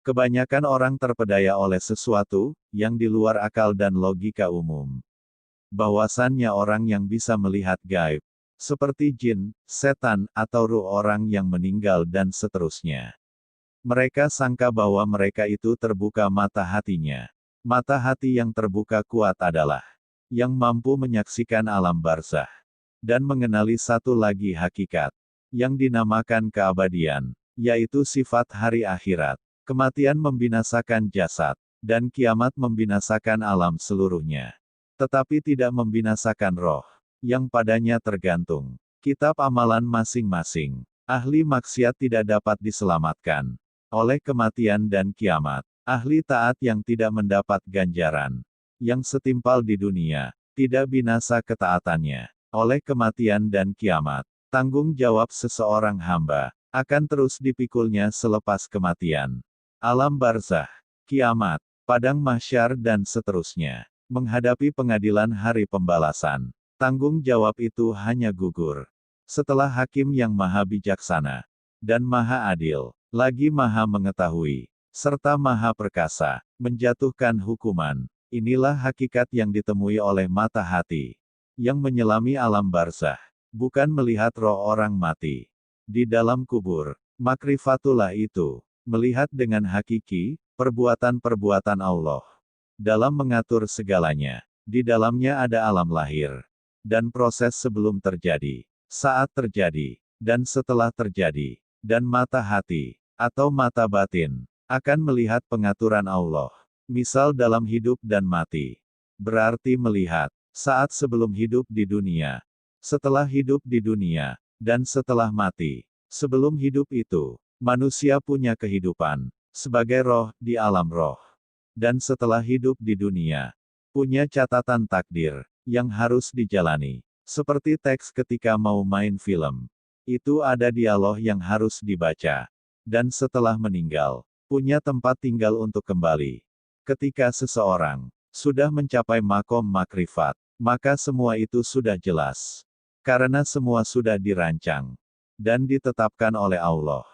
Kebanyakan orang terpedaya oleh sesuatu yang di luar akal dan logika umum. Bahwasannya orang yang bisa melihat gaib, seperti jin, setan, atau ruh orang yang meninggal dan seterusnya. Mereka sangka bahwa mereka itu terbuka mata hatinya. Mata hati yang terbuka kuat adalah yang mampu menyaksikan alam barzakh dan mengenali satu lagi hakikat yang dinamakan keabadian, yaitu sifat hari akhirat. Kematian membinasakan jasad, dan kiamat membinasakan alam seluruhnya. Tetapi tidak membinasakan roh, yang padanya tergantung kitab amalan masing-masing. Ahli maksiat tidak dapat diselamatkan oleh kematian dan kiamat. Ahli taat yang tidak mendapat ganjaran yang setimpal di dunia, tidak binasa ketaatannya oleh kematian dan kiamat. Tanggung jawab seseorang hamba akan terus dipikulnya selepas kematian. Alam barzakh, kiamat, padang mahsyar dan seterusnya. Menghadapi pengadilan hari pembalasan. Tanggung jawab itu hanya gugur setelah hakim yang maha bijaksana dan maha adil, lagi maha mengetahui, serta maha perkasa, menjatuhkan hukuman. Inilah hakikat yang ditemui oleh mata hati yang menyelami alam barzakh, bukan melihat roh orang mati di dalam kubur. Makrifatullah itu melihat dengan hakiki perbuatan-perbuatan Allah dalam mengatur segalanya. Di dalamnya ada alam lahir dan proses sebelum terjadi, saat terjadi, dan setelah terjadi. Dan mata hati atau mata batin akan melihat pengaturan Allah. Misal dalam hidup dan mati, berarti melihat saat sebelum hidup di dunia, setelah hidup di dunia, dan setelah mati. Sebelum hidup itu, manusia punya kehidupan sebagai roh di alam roh. Dan setelah hidup di dunia, punya catatan takdir yang harus dijalani. Seperti teks ketika mau main film. Itu ada dialog yang harus dibaca. Dan setelah meninggal, punya tempat tinggal untuk kembali. Ketika seseorang sudah mencapai makom makrifat, maka semua itu sudah jelas. Karena semua sudah dirancang dan ditetapkan oleh Allah.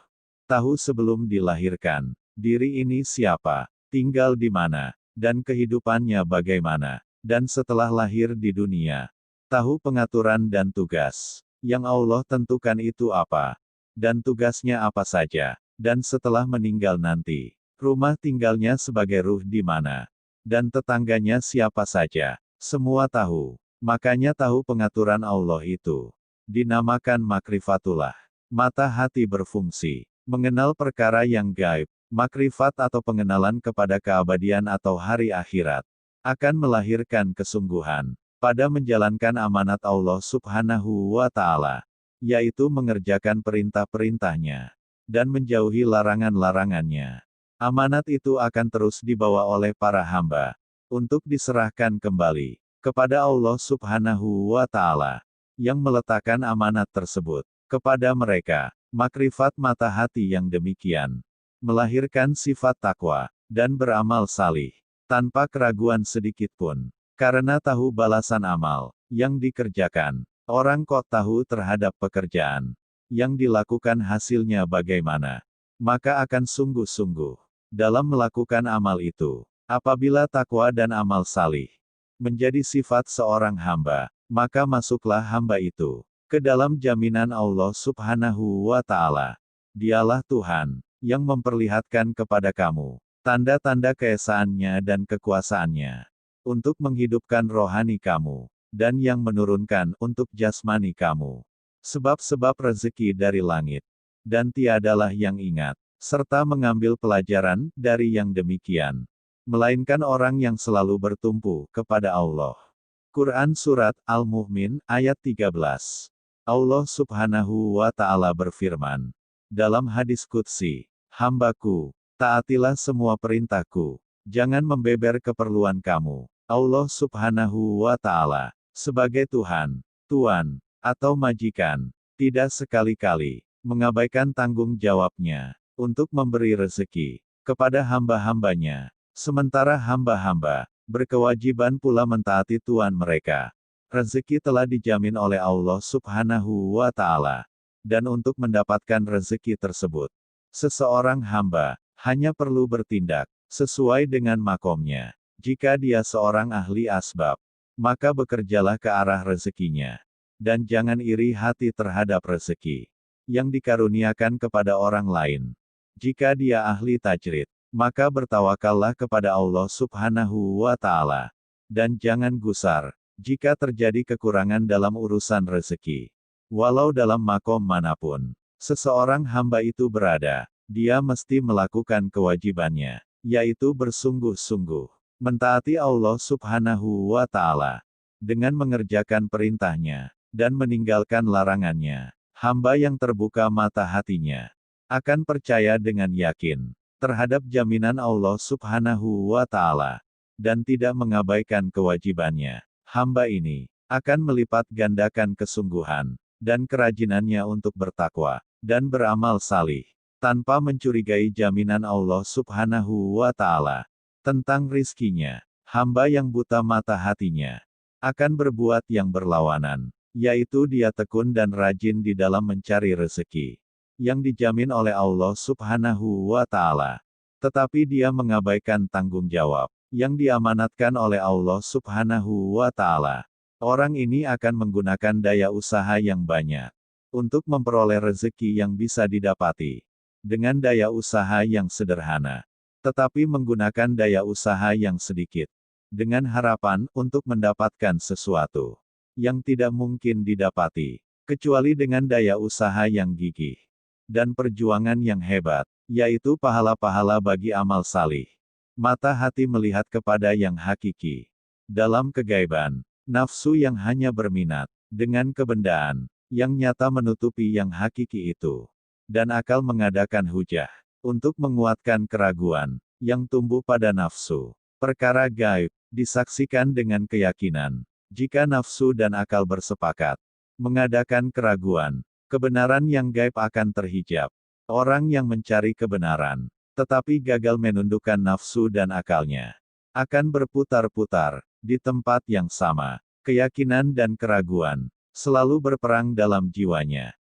Tahu sebelum dilahirkan, diri ini siapa, tinggal di mana, dan kehidupannya bagaimana. Dan setelah lahir di dunia, tahu pengaturan dan tugas yang Allah tentukan itu apa, dan tugasnya apa saja. Dan setelah meninggal nanti, rumah tinggalnya sebagai ruh di mana, dan tetangganya siapa saja, semua tahu. Makanya tahu pengaturan Allah itu dinamakan makrifatullah. Mata hati berfungsi mengenal perkara yang gaib. Makrifat atau pengenalan kepada keabadian atau hari akhirat akan melahirkan kesungguhan pada menjalankan amanat Allah Subhanahu wa Ta'ala, yaitu mengerjakan perintah-perintahnya dan menjauhi larangan-larangannya. Amanat itu akan terus dibawa oleh para hamba untuk diserahkan kembali kepada Allah Subhanahu wa Ta'ala yang meletakkan amanat tersebut kepada mereka. Makrifat mata hati yang demikian melahirkan sifat takwa dan beramal salih tanpa keraguan sedikit pun. Karena tahu balasan amal yang dikerjakan, orang kok tahu terhadap pekerjaan yang dilakukan hasilnya bagaimana, maka akan sungguh-sungguh dalam melakukan amal itu. Apabila takwa dan amal salih menjadi sifat seorang hamba, maka masuklah hamba itu ke dalam jaminan Allah Subhanahu wa Ta'ala. Dialah Tuhan yang memperlihatkan kepada kamu tanda-tanda keesaannya dan kekuasaannya untuk menghidupkan rohani kamu, dan yang menurunkan untuk jasmani kamu sebab-sebab rezeki dari langit. Dan tiadalah yang ingat serta mengambil pelajaran dari yang demikian, melainkan orang yang selalu bertumpu kepada Allah. Quran Surat Al-Mu'min, ayat 13. Allah Subhanahu wa Ta'ala berfirman dalam hadis qudsi, "Hambaku, taatilah semua perintahku, jangan membeber keperluan kamu." Allah Subhanahu wa Ta'ala, sebagai Tuhan, Tuan, atau majikan, tidak sekali-kali mengabaikan tanggung jawabnya untuk memberi rezeki kepada hamba-hambanya, sementara hamba-hamba berkewajiban pula mentaati Tuan mereka. Rezeki telah dijamin oleh Allah Subhanahu wa Ta'ala, dan untuk mendapatkan rezeki tersebut, seseorang hamba hanya perlu bertindak sesuai dengan makomnya. Jika dia seorang ahli asbab, maka bekerjalah ke arah rezekinya. Dan jangan iri hati terhadap rezeki yang dikaruniakan kepada orang lain. Jika dia ahli tajrid, maka bertawakallah kepada Allah Subhanahu wa Ta'ala. Dan jangan gusar jika terjadi kekurangan dalam urusan rezeki. Walau dalam makom manapun seseorang hamba itu berada, dia mesti melakukan kewajibannya, yaitu bersungguh-sungguh mentaati Allah Subhanahu wa Ta'ala dengan mengerjakan perintahnya dan meninggalkan larangannya. Hamba yang terbuka mata hatinya akan percaya dengan yakin terhadap jaminan Allah Subhanahu wa Ta'ala dan tidak mengabaikan kewajibannya. Hamba ini akan melipat gandakan kesungguhan dan kerajinannya untuk bertakwa dan beramal salih tanpa mencurigai jaminan Allah Subhanahu wa Ta'ala tentang rizkinya. Hamba yang buta mata hatinya akan berbuat yang berlawanan, yaitu dia tekun dan rajin di dalam mencari rezeki yang dijamin oleh Allah Subhanahu wa Ta'ala, tetapi dia mengabaikan tanggung jawab yang diamanatkan oleh Allah Subhanahu wa Ta'ala. Orang ini akan menggunakan daya usaha yang banyak untuk memperoleh rezeki yang bisa didapati dengan daya usaha yang sederhana, tetapi menggunakan daya usaha yang sedikit dengan harapan untuk mendapatkan sesuatu yang tidak mungkin didapati kecuali dengan daya usaha yang gigih dan perjuangan yang hebat, yaitu pahala-pahala bagi amal salih. Mata hati melihat kepada yang hakiki dalam kegaiban, nafsu yang hanya berminat dengan kebendaan yang nyata menutupi yang hakiki itu, dan akal mengadakan hujah untuk menguatkan keraguan yang tumbuh pada nafsu. Perkara gaib disaksikan dengan keyakinan. Jika nafsu dan akal bersepakat mengadakan keraguan, kebenaran yang gaib akan terhijab. Orang yang mencari kebenaran tetapi gagal menundukkan nafsu dan akalnya akan berputar-putar di tempat yang sama. Keyakinan dan keraguan selalu berperang dalam jiwanya.